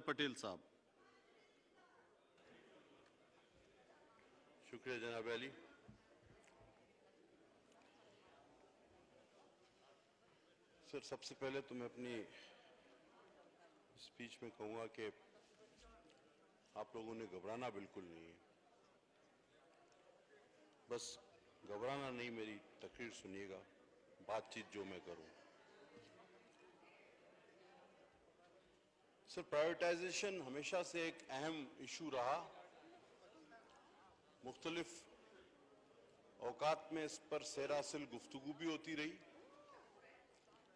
पटेल साहब। शुक्रिया जनाब अली। सर, सबसे पहले तो मैं अपनी स्पीच में कहूंगा कि आप लोगों ने घबराना बिल्कुल नहीं है। बस घबराना नहीं, मेरी तकरीर सुनिएगा, बातचीत जो मैं करूं। सर, प्राइवेटाइजेशन हमेशा से एक अहम इशू रहा। मुख्तलिफ औकात में इस पर सरासिल गुफ्तगू भी होती रही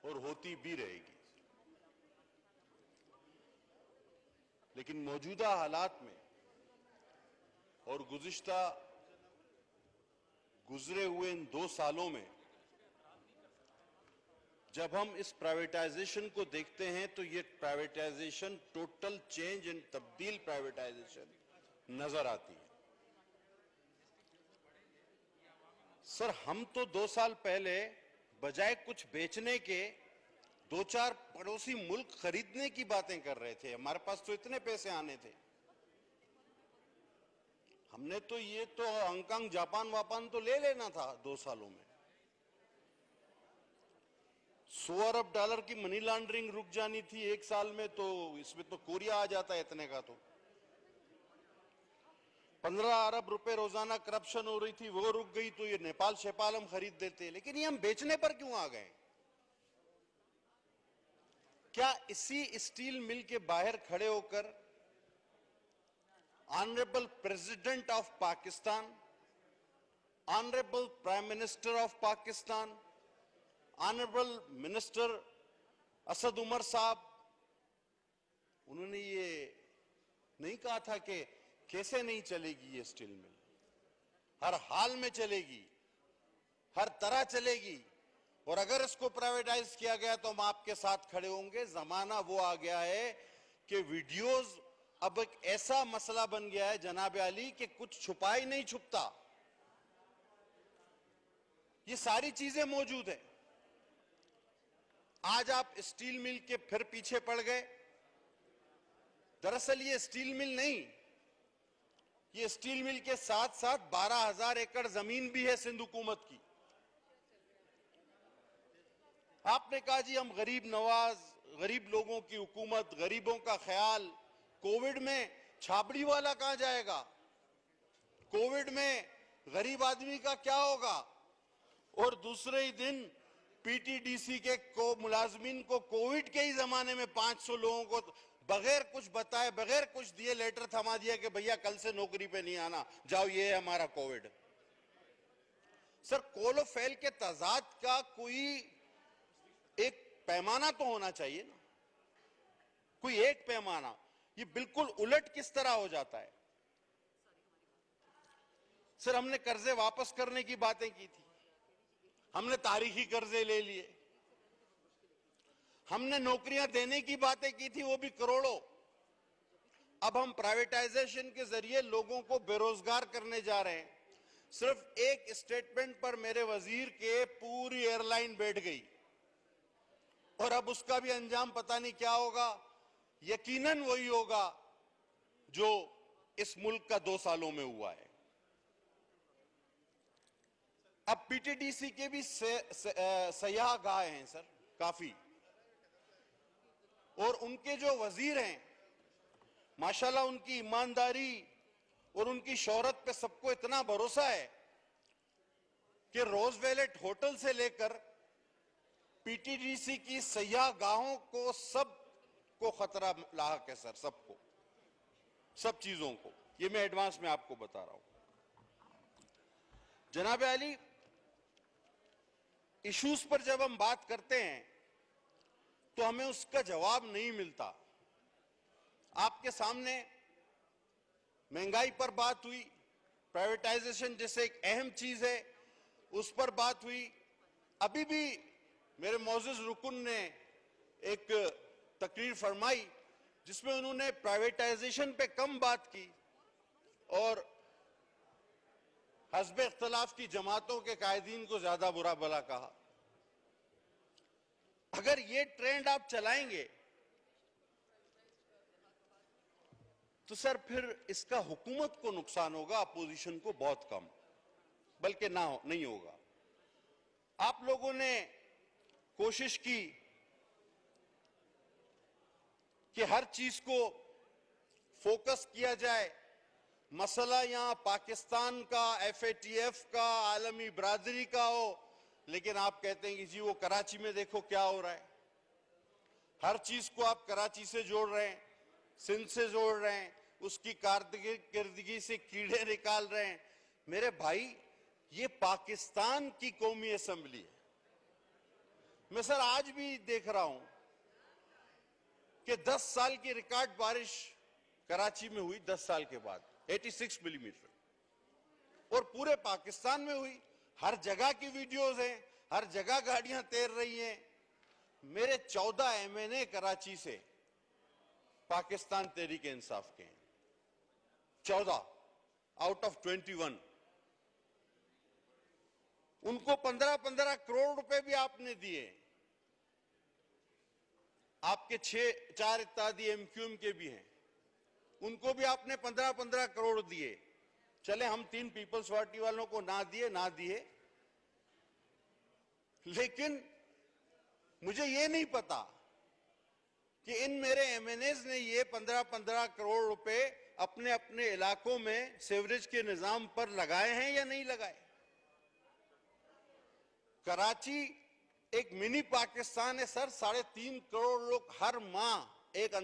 और होती भी रहेगी। लेकिन मौजूदा हालात में और गुजरे हुए इन 2 सालों में जब हम इस प्राइवेटाइजेशन को देखते हैं तो ये प्राइवेटाइजेशन टोटल चेंज इन तब्दील प्राइवेटाइजेशन नजर आती है। सर, हम तो 2 साल पहले बजाय कुछ बेचने के 2-4 पड़ोसी मुल्क खरीदने की बातें कर रहे थे। हमारे पास तो इतने पैसे आने थे, हमने तो ये तो हांगकांग जापान वापान तो ले लेना था 2 सालों में। 100 अरब डॉलर की मनी लॉन्ड्रिंग रुक जानी थी 1 साल में, तो इसमें तो कोरिया आ जाता है इतने का। तो 15 अरब रुपए रोजाना करप्शन हो रही थी, वो रुक गई, तो ये नेपाल शेपाल हम खरीद देते। लेकिन ये हम बेचने पर क्यों आ गए? क्या इसी स्टील मिल के बाहर खड़े होकर honourable president of Pakistan, honourable prime minister of Pakistan, honourable minister Asad Umar साहब, उन्होंने ये नहीं कहा था कि कैसे नहीं चलेगी ये स्टील मिल? हर हाल में चलेगी, हर तरह चलेगी, और अगर इसको प्राइवेटाइज किया गया तो हम आपके साथ खड़े होंगे। जमाना वो आ गया है कि वीडियोस अब एक ऐसा मसला बन गया है जनाब अली कि कुछ छुपा ही नहीं छुपता। ये सारी चीजें मौजूद है। आज आप स्टील मिल के फिर पीछे पड़ गए। दरअसल ये स्टील मिल नहीं, ये स्टील मिल के साथ साथ 12,000 एकड़ जमीन भी है सिंध हुकूमत की। आपने कहा जी हम गरीब नवाज, गरीब लोगों की हुकूमत, गरीबों का ख्याल। कोविड में छाबड़ी वाला कहां जाएगा? कोविड में गरीब आदमी का क्या होगा? और दूसरे ही दिन पीटीडीसी के मुलाजमीन को कोविड के ही जमाने में 500 लोगों को बगैर कुछ बताए, बगैर कुछ दिए लेटर थमा दिया कि भैया कल से नौकरी पे नहीं आना, जाओ, ये है हमारा कोविड। सर, कोलो फैल के तजाद का कोई एक पैमाना तो होना चाहिए ना, कोई एक पैमाना। ये बिल्कुल उलट किस तरह हो जाता है? सर, हमने कर्जे वापस करने की बातें की थी, हमने तारीखी कर्जे ले लिए, हमने नौकरियां देने की बातें की थी, वो भी करोड़ों। अब हम प्राइवेटाइजेशन के जरिए लोगों को बेरोजगार करने जा रहे हैं। सिर्फ एक स्टेटमेंट पर मेरे वजीर के पूरी एयरलाइन बैठ गई, और अब उसका भी अंजाम पता नहीं क्या होगा। यकीनन वही होगा जो इस मुल्क का 2 सालों में हुआ है। अब पीटीडीसी के भी सयाह गाह हैं सर काफी, और उनके जो वजीर हैं माशाल्लाह, उनकी ईमानदारी और उनकी शोहरत पे सबको इतना भरोसा है कि रोजवेलेट होटल से लेकर पीटीडीसी की सयाह गाहों को सबको खतरा लाहक है सर, सबको, सब चीजों को। ये मैं एडवांस में आपको बता रहा हूं। जनाब अली, इश्यूज पर जब हम बात करते हैं तो हमें उसका जवाब नहीं मिलता। आपके सामने महंगाई पर बात हुई, प्राइवेटाइजेशन जैसे एक अहम चीज है उस पर बात हुई। अभी भी मेरे मौजूद रुकन ने एक तकरीर फरमाई जिसमें उन्होंने प्राइवेटाइजेशन पे कम बात की और हस्ब इख्तलाफ की जमातों के कायदीन को ज्यादा बुरा भला कहा। अगर ये ट्रेंड आप चलाएंगे तो सर फिर इसका हुकूमत को नुकसान होगा, अपोजिशन को बहुत कम, बल्कि नहीं होगा। आप लोगों ने कोशिश की कि हर चीज को फोकस किया जाए। मसला यहां पाकिस्तान का, FATF का, आलमी बरादरी का हो, लेकिन आप कहते हैं कि जी वो कराची में देखो क्या हो रहा है। हर चीज को आप कराची से जोड़ रहे हैं, सिंध से जोड़ रहे हैं, उसकी कारकर्दगी से कीड़े निकाल रहे हैं। मेरे भाई, ये पाकिस्तान की कौमी असेंबली है। मैं सर आज भी देख रहा हूं कि 10 साल की रिकॉर्ड बारिश कराची में हुई, 10 साल के बाद 86 मिलीमीटर, और पूरे पाकिस्तान में हुई। हर जगह की वीडियोस हैं, हर जगह गाड़ियां तैर रही हैं। मेरे 14 MNA कराची से पाकिस्तान तहरीक इंसाफ के हैं, 14 आउट ऑफ 21। उनको 15-15 करोड़ रुपए भी आपने दिए। आपके 4 इत्यादि MQM के भी हैं, उनको भी आपने 15-15 करोड़ दिए। चले हम 3 पीपल्स पार्टी वालों को ना दिए, लेकिन मुझे ये नहीं पता कि इन मेरे MNAs ने ये 15-15 करोड़ रुपए अपने अपने इलाकों में सीवरेज के निजाम पर लगाए हैं या नहीं लगाए। कराची एक मिनी पाकिस्तान है सर। 3.5 करोड़ लोग हर माह एक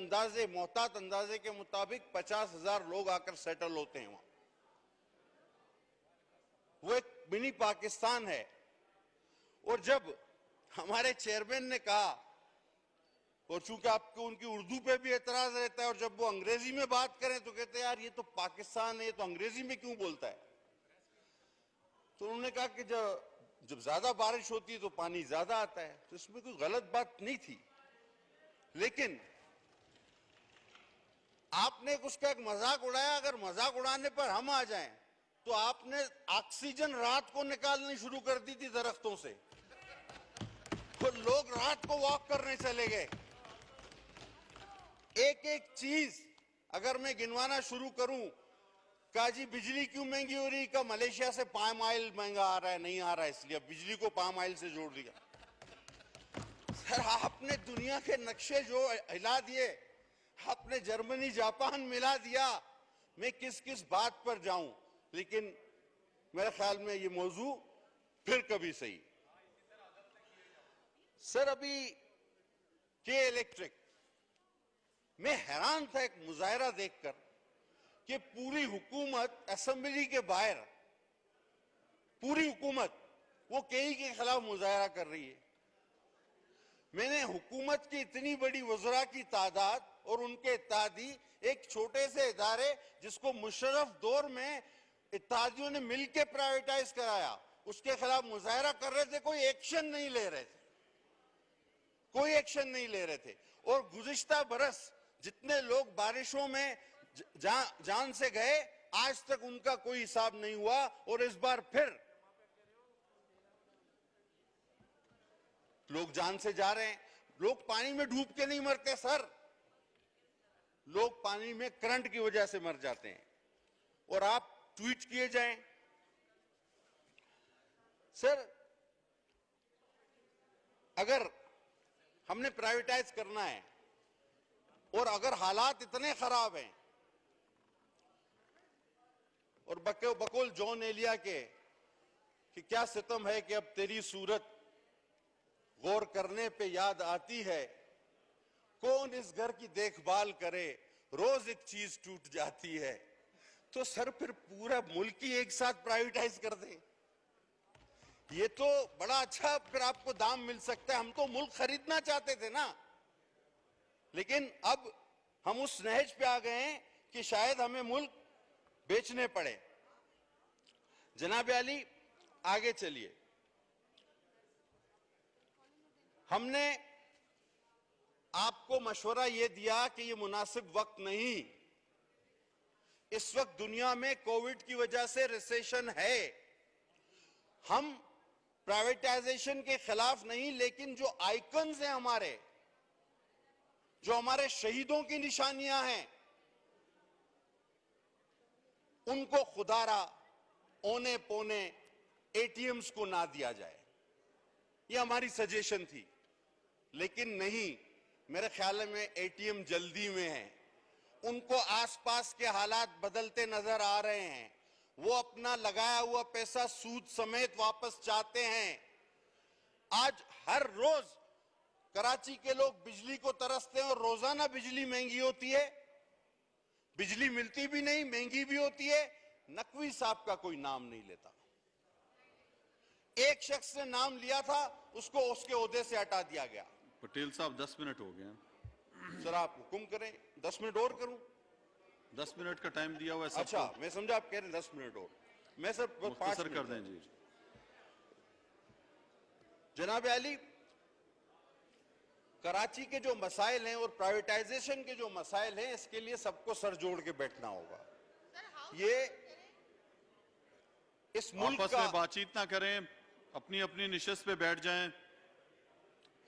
मोहतात अंदाजे के मुताबिक 50,000 लोग आकर सेटल होते हैं वहां। वो एक मिनी पाकिस्तान है। और जब हमारे चेयरमैन ने कहा, और चूंकि आपको उनकी उर्दू पे भी एतराज रहता है, और जब वो अंग्रेजी में बात करें तो कहते हैं यार ये तो पाकिस्तान है, ये तो अंग्रेजी में क्यों बोलता है। तो उन्होंने कहा कि जब ज्यादा बारिश होती है तो पानी ज्यादा आता है, तो इसमें कोई गलत बात नहीं थी। लेकिन आपने उसका एक मजाक उड़ाया। अगर मजाक उड़ाने पर हम आ जाएं तो आपने ऑक्सीजन रात को निकालनी शुरू कर दी थी दरख्तों से, तो लोग रात को वॉक करने चले गए। एक एक चीज अगर मैं गिनवाना शुरू करूं, कहा जी बिजली क्यों महंगी हो रही, का मलेशिया से पाम ऑयल महंगा आ रहा है, नहीं आ रहा है इसलिए बिजली को पाम ऑयल से जोड़ दिया। सर आपने दुनिया के नक्शे जो हिला दिए, आपने जर्मनी जापान मिला दिया। मैं किस किस बात पर जाऊं, लेकिन मेरे ख्याल में ये मौजू फिर कभी सही। सर अभी के इलेक्ट्रिक में हैरान था एक मुजाहरा देखकर कि पूरी हुकूमत असेंबली के बाहर, पूरी हुकूमत वो केई के खिलाफ मुजाहरा कर रही है। मैंने हुकूमत की इतनी बड़ी वज़रा की तादाद और उनके इत्तेहादी एक छोटे से इदारे जिसको मुशर्रफ दौर में इत्तेहादियों ने मिलकर प्राइवेटाइज कराया, उसके खिलाफ मुजाहरा कर रहे थे। कोई एक्शन नहीं ले रहे थे, कोई एक्शन नहीं ले रहे थे। और गुज़िश्ता बरस जितने लोग बारिशों में जान से गए, आज तक उनका कोई हिसाब नहीं हुआ। और इस बार फिर लोग जान से जा रहे हैं। लोग पानी में डूब के नहीं मरते सर, लोग पानी में करंट की वजह से मर जाते हैं। और आप ट्वीट किए जाएं सर, अगर हमने प्राइवेटाइज करना है और अगर हालात इतने खराब हैं, और बकौल जॉन एलिया के कि क्या सितम है कि अब तेरी सूरत गौर करने पे याद आती है, कौन इस घर की देखभाल करे, रोज एक चीज टूट जाती है। तो सर फिर पूरा मुल्क ही एक साथ प्राइवेटाइज कर दे, ये तो बड़ा अच्छा फिर आपको दाम मिल सकता है। हम तो मुल्क खरीदना चाहते थे ना, लेकिन अब हम उस नहज पे आ गए हैं कि शायद हमें मुल्क बेचने पड़े। जनाब अली आगे चलिए। हमने आपको मशवरा यह दिया कि यह मुनासिब वक्त नहीं, इस वक्त दुनिया में कोविड की वजह से रिसेशन है। हम प्राइवेटाइजेशन के खिलाफ नहीं, लेकिन जो आइकन्स हैं हमारे, जो हमारे शहीदों की निशानियां हैं, उनको खुदारा औने पौने एटीएम्स को ना दिया जाए। ये हमारी सजेशन थी, लेकिन नहीं, मेरे ख्याल में एटीएम जल्दी में है। उनको आसपास के हालात बदलते नजर आ रहे हैं। वो अपना लगाया हुआ पैसा सूद समेत वापस चाहते हैं। आज हर रोज कराची के लोग बिजली को तरसते हैं और रोजाना बिजली महंगी होती है, बिजली मिलती भी नहीं, महंगी भी होती है। नकवी साहब का कोई नाम नहीं लेता। एक शख्स ने नाम लिया था, उसको उसके ओहदे से हटा दिया गया। पटेल साहब 10 मिनट हो गए। सर आप हुक्म करें, 10 मिनट और करूं? 10 मिनट का टाइम दिया हुआ है सबको। अच्छा, मैं समझा आप कह रहे हैं 10 मिनट और। मैं सर 5 मिनट कर दें जी। जनाब आली, कराची के जो मसाइल हैं और प्राइवेटाइजेशन के जो मसाइल हैं, इसके लिए सबको सर जोड़ के बैठना होगा। ये इस मुल्क आपस का में बातचीत ना करें, अपनी अपनी निशस्त पे बैठ जाएं।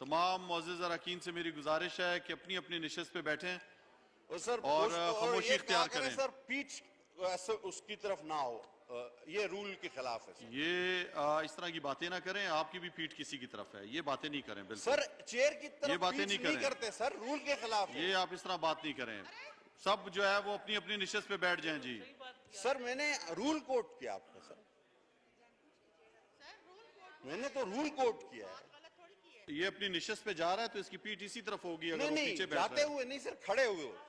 तमाम मुअज़्ज़िज़ अरकान से मेरी गुजारिश है कि अपनी अपनी निशस्त पे बैठें सर और खामोशी इख्तियार करें। सर पीछ उसकी तरफ ना हो, ये रूल के खिलाफ है सर। ये इस तरह की बातें ना करें। आपकी भी पीठ किसी की तरफ है, ये बातें नहीं करें। बिल्कुल सर चेयर की तरफ ये बातें पीछ नहीं करते सर, रूल के खिलाफ है। ये आप इस तरह बात नहीं करें। सब जो है वो अपनी अपनी निशस्त पे बैठ जाएं जी। सर मैंने रूल कोट किया आपका सर, मैंने तो रूल कोट किया है। ये अपनी निशस्त पे जा रहा है तो इसकी पीठ इसी तरफ होगी। अगर नहीं वो नहीं, पीछे बैठ जाते रहा है। हुए नहीं सर, खड़े हुए होते।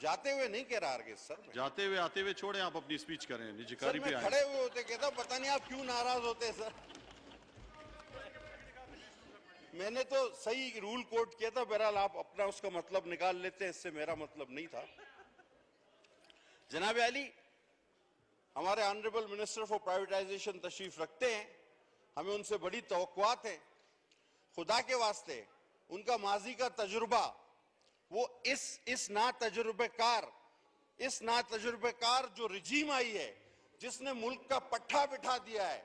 जाते हुए नहीं कह रहा आगे सर मैं। जाते हुए आते हुए छोड़े, आप अपनी स्पीच करें। सर निजकारी मैं पे आए। खड़े हुए होते, कहता पता नहीं आप क्यों नाराज होते सर। मैंने तो सही रूल कोट किया था। बहरहाल आप अपना उसका मतलब निकाल लेते हैं, इससे मेरा मतलब नहीं था। जनाब आली, हमारे ऑनरेबल मिनिस्टर फॉर प्राइवेटाइजेशन तशरीफ रखते हैं, हमें उनसे बड़ी तवक्कुआत है। खुदा के वास्ते उनका माजी का तजुर्बा, वो इस ना तजुर्बेकार जो रिजीम आई है, जिसने मुल्क का पट्टा बिठा दिया है,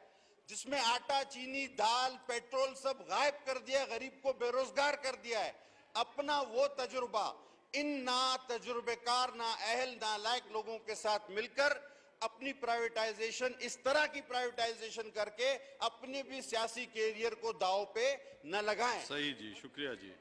जिसमें आटा चीनी दाल पेट्रोल सब गायब कर दिया, गरीब को बेरोजगार कर दिया है, अपना वो तजुर्बा इन ना तजुर्बेकार ना अहल ना लायक लोगों के साथ मिलकर अपनी प्राइवेटाइजेशन, इस तरह की प्राइवेटाइजेशन करके अपने भी सियासी कैरियर को दांव पे न लगाएं। सही जी, शुक्रिया जी।